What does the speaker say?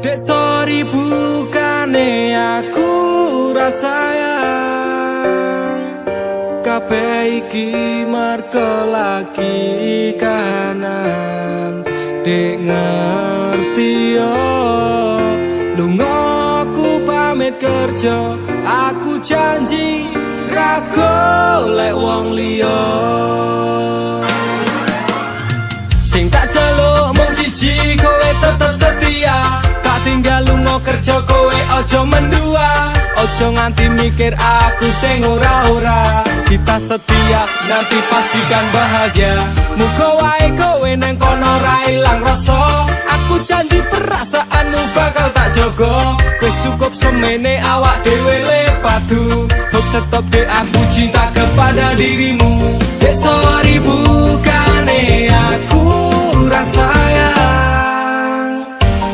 Dek sorry bukane aku rasayang kabeh iki merko lagi kahanan. Dek ngerti yo lunga aku pamit kerja, aku janji ra golek wong liya. Sing tak celuk mung siji, kowe tetep setia. Tak tinggal lunga kerja, kowe ojo mendua. Ojo nganti mikir aku sing ora-ora. Kita setia, nanti pastikan bahagia. Muga wae kowe neng kono ra ilang rasa. Aku janji perasaanmu bakal tak jogo. Wis cukup semene awak dhewe le padu. Hope stop dek, aku cinta kepada dirimu. Dek sorry bukane aku